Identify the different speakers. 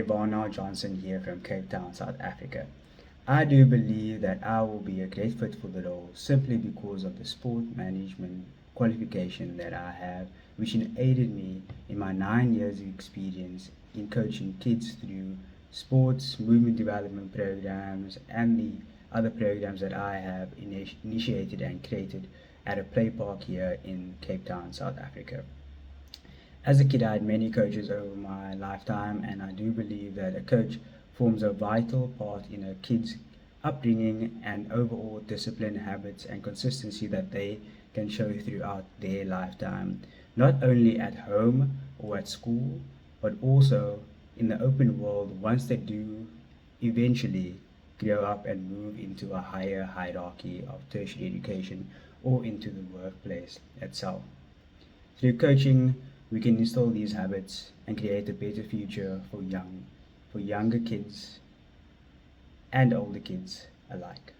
Speaker 1: Varnell Johnson here from Cape Town, South Africa. I do believe that I will be a great fit for the role simply because of the sport management qualification that I have, which aided me in my 9 years of experience in coaching kids through sports, movement development programs, and the other programs that I have initiated and created at a play park here in Cape Town, South Africa. As a kid, I had many coaches over my lifetime, and I do believe that a coach forms a vital part in a kid's upbringing and overall discipline, habits, and consistency that they can show throughout their lifetime, not only at home or at school, but also in the open world once they do eventually grow up and move into a higher hierarchy of tertiary education or into the workplace itself. Through coaching, we can instill these habits and create a better future for younger kids and older kids alike.